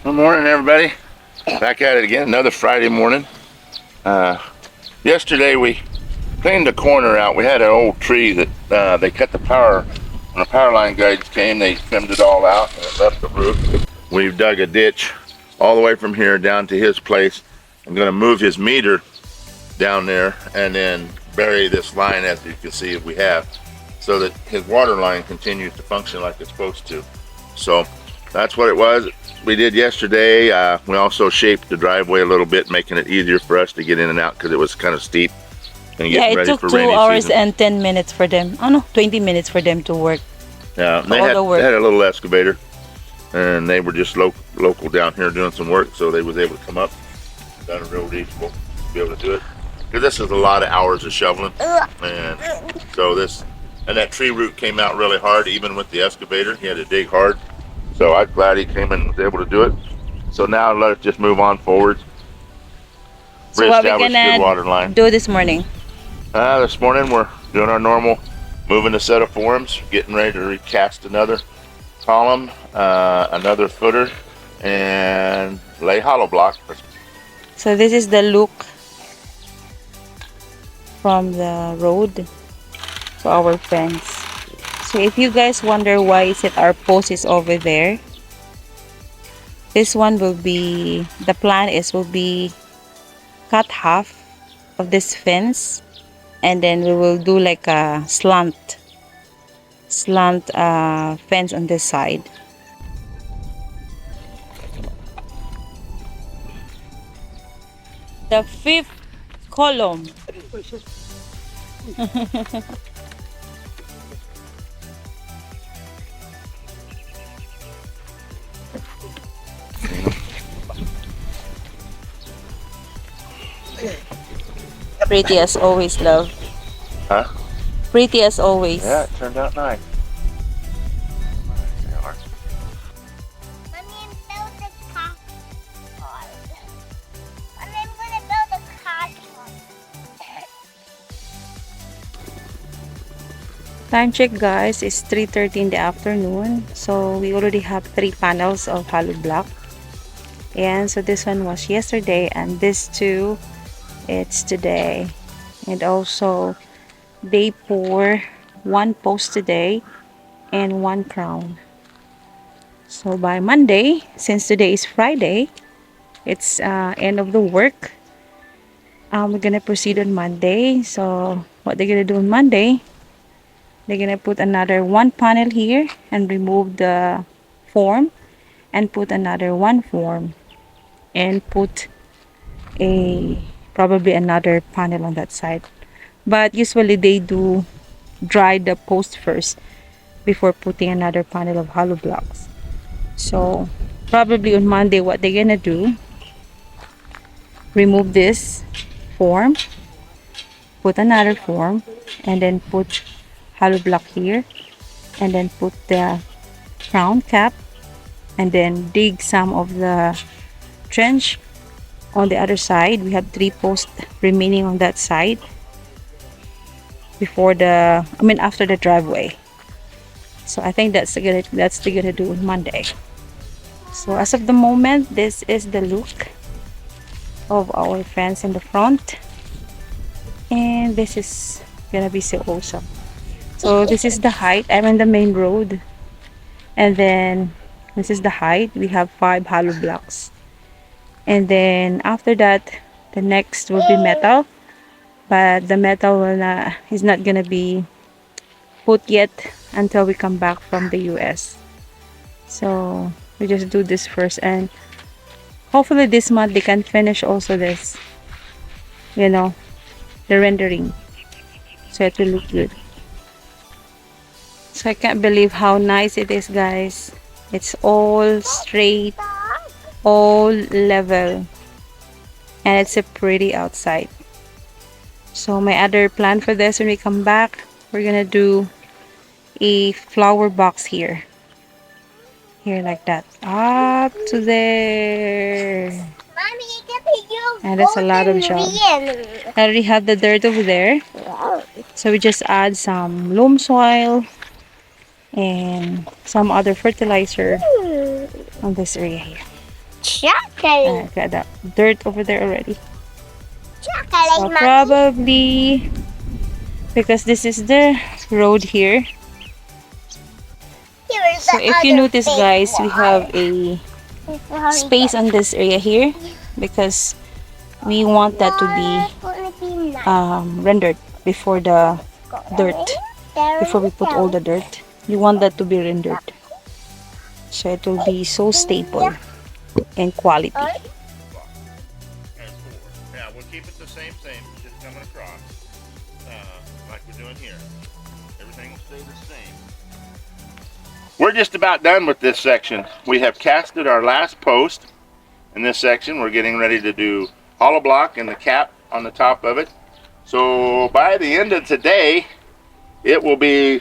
Good morning, everybody. Back at it again. Another Friday morning. Yesterday we cleaned the corner out. We had an old tree that they cut the power. When the power line guys came, they trimmed it all out and it left the roof. We've dug a ditch all the way from here down to his place. I'm going to move his meter down there and then bury this line, as you can see we have, so that his water line continues to function like it's supposed to. So that's what it was. We did yesterday. We also shaped the driveway a little bit, making it easier for us to get in and out because it was kind of steep. And Yeah, getting it ready took for 2 rainy hours season. and 10 minutes for them. Oh no, 20 minutes for them to work. Yeah, All the work. they had a little excavator, and they were just local down here doing some work, so they was able to come up. Done it real reasonable to be able to do it. Because this is a lot of hours of shoveling, and so and that tree root came out really hard, even with the excavator. He had to dig hard. So I'm glad he came and was able to do it. So now let's just move on forward. So what we Reestablish good gonna water line. do this morning? This morning we're doing our normal, moving a set of forms, getting ready to recast another column, another footer, and lay hollow block. So this is the look from the road to our fence. So if you guys wonder why is it our post is over there, this one will be, the plan is will be cut half of this fence, and then we will do like a slant fence on this side. The 5th column. Pretty as always, love. Huh? Pretty as always. Yeah, it turned out nice. Time check, guys, is 3:30 in the afternoon. So we already have 3 panels of hollow block. And so this one was yesterday, and this two, it's today. And also they pour 1 post today and 1 crown. So by Monday, since today is Friday, it's end of the work. We're gonna proceed on Monday. So what they're gonna do on Monday, they're gonna put another 1 panel here and remove the form, and put another 1 form, and put probably another panel on that side. But usually they do dry the post first before putting another panel of hollow blocks. So probably on Monday what they're gonna do, remove this form, put another form, and then put hollow block here, and then put the crown cap, and then dig some of the trench on the other side. We have 3 posts remaining on that side before after the driveway. So I think that's they're gonna do on Monday. So as of the moment, this is the look of our fence in the front, and this is gonna be so awesome. So this is the height. I'm in the main road, and then this is the height. We have 5 hollow blocks, and then after that the next will be metal, but the metal is not gonna be put yet until we come back from the US. So we just do this first, and hopefully this month they can finish also this, the rendering, so it will look good. So I can't believe how nice it is, guys. It's all straight, all level, and it's a pretty outside. So my other plan for this, when we come back, we're gonna do a flower box here like that, up to there. And that's a lot of job. I already have the dirt over there, so we just add some loam soil and some other fertilizer on this area here. Chocolate. Got that dirt over there already. Chocolate, So Mommy. probably because this is the road here. Here's So the if you other notice, big guys, we one. have a space on this area here because we want that to be rendered before the dirt. Before we put all the dirt, you want that to be rendered, so it will be so stable and quality. And 4. Yeah, we'll keep it the same, just coming across, like we're doing here. Everything will stay the same. We're just about done with this section. We have casted our last post in this section. We're getting ready to do hollow block and the cap on the top of it. So by the end of today, it will be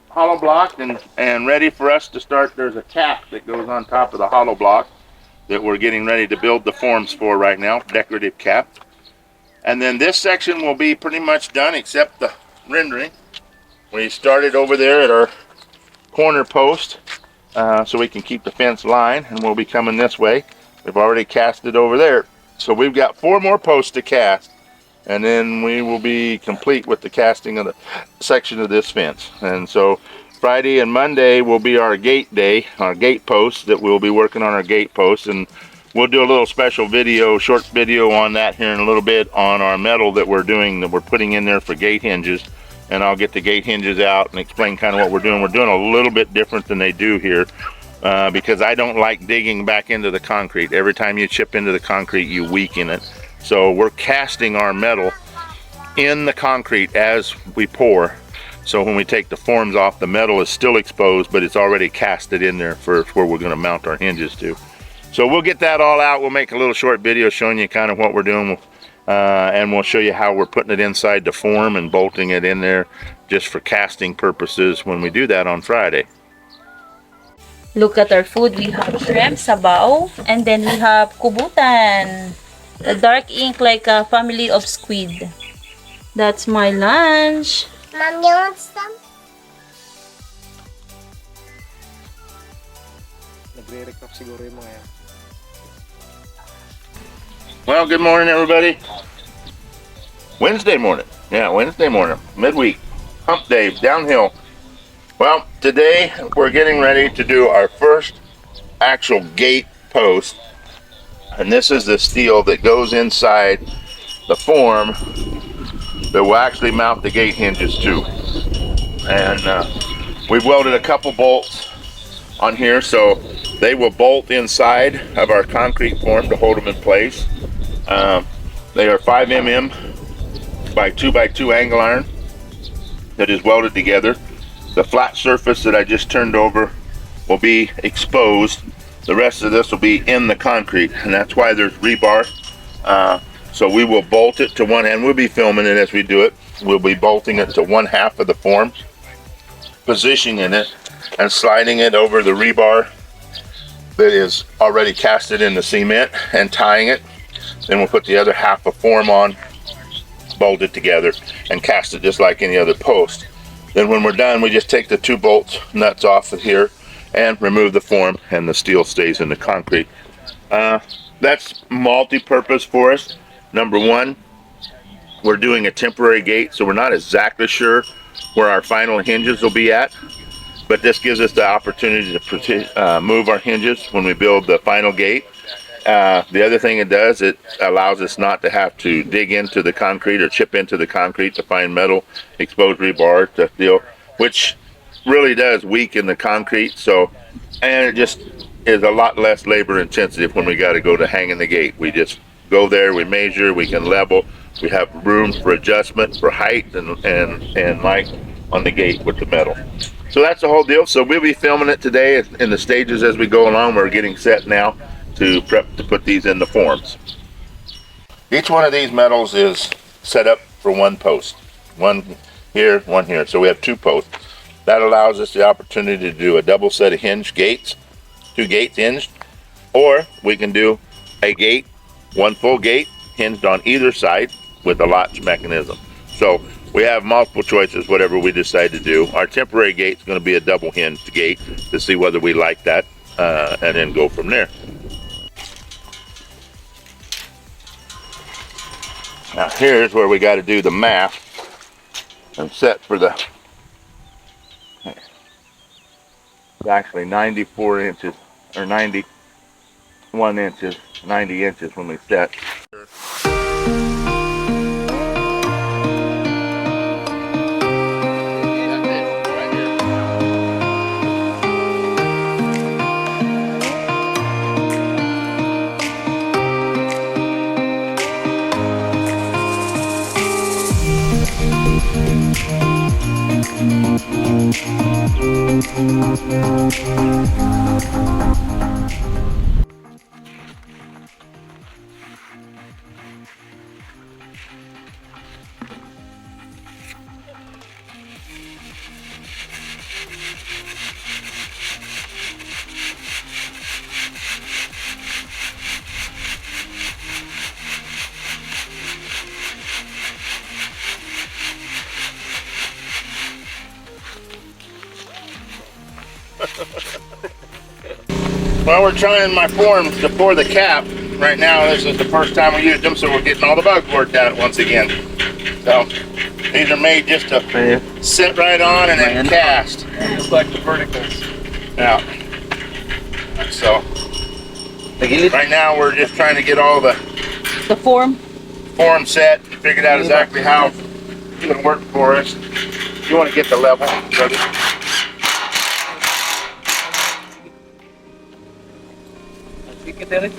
hollow blocked and ready for us to start. There's a cap that goes on top of the hollow block that we're getting ready to build the forms for right now, decorative cap. And then this section will be pretty much done except the rendering. We started over there at our corner post so we can keep the fence line, and we'll be coming this way. We've already casted over there. So we've got 4 more posts to cast, and then we will be complete with the casting of the section of this fence. And so Friday and Monday will be our gate day, our gate posts that we'll be working on our gate posts, and we'll do a little special video, short video on that here in a little bit on our metal that we're doing, that we're putting in there for gate hinges. And I'll get the gate hinges out and explain kind of what we're doing. We're doing a little bit different than they do here because I don't like digging back into the concrete. Every time you chip into the concrete, you weaken it. So we're casting our metal in the concrete as we pour. So when we take the forms off, the metal is still exposed, but it's already casted in there for where we're going to mount our hinges to. So we'll get that all out. We'll make a little short video showing you kind of what we're doing. And we'll show you how we're putting it inside the form and bolting it in there just for casting purposes when we do that on Friday. Look at our food. We have shrimp, sabaw, and then we have kubutan. The dark ink like a family of squid. That's my lunch. Mom, you want some? Nagre-recap siguro yung mga yan. Well, good morning, everybody. Wednesday morning. Yeah, Wednesday morning. Midweek. Hump day. Downhill. Well, today we're getting ready to do our first actual gate post. And this is the steel that goes inside the form that will actually mount the gate hinges to. And we've welded a couple bolts on here so they will bolt inside of our concrete form to hold them in place. They are 5 mm by 2 by 2 angle iron that is welded together. The flat surface that I just turned over will be exposed. The rest of this will be in the concrete, and that's why there's rebar. So we will bolt it to one end. We'll be filming it as we do it. We'll be bolting it to one half of the form, positioning it and sliding it over the rebar that is already casted in the cement and tying it. Then we'll put the other half of form on, bolt it together, and cast it just like any other post. Then when we're done, we just take the 2 bolts nuts off of here and remove the form, and the steel stays in the concrete. That's multi-purpose for us. Number 1, we're doing a temporary gate, so we're not exactly sure where our final hinges will be at, but this gives us the opportunity to move our hinges when we build the final gate. The other thing it does, it allows us not to have to dig into the concrete or chip into the concrete to find metal, exposed rebar, to steel, which really does weaken the concrete. So, and it just is a lot less labor intensive when we got to go to hanging the gate. We just go there, we measure, we can level, we have room for adjustment for height and height on the gate with the metal. So that's the whole deal. So we'll be filming it today in the stages as we go along. We're getting set now to prep to put these in the forms. Each one of these metals is set up for one post. One here, one here. So we have 2 posts. That allows us the opportunity to do a double set of hinge gates, 2 gates hinged, or we can do a gate, 1 full gate hinged on either side with a latch mechanism. So we have multiple choices, whatever we decide to do. Our temporary gate is going to be a double hinged gate to see whether we like that and then go from there. Now here's where we got to do the math and set for the, it's actually 94 inches or 91 inches, 90 inches when we set. Well, we're trying my forms to pour the cap. Right now, this is the first time we used them, so we're getting all the bugs worked out once again. So, these are made just to sit right on and then cast. Just like the verticals. Yeah. So, right now we're just trying to get all the form. form set and figured out exactly how it's going to work for us. You want to get the level. Sige, Derek.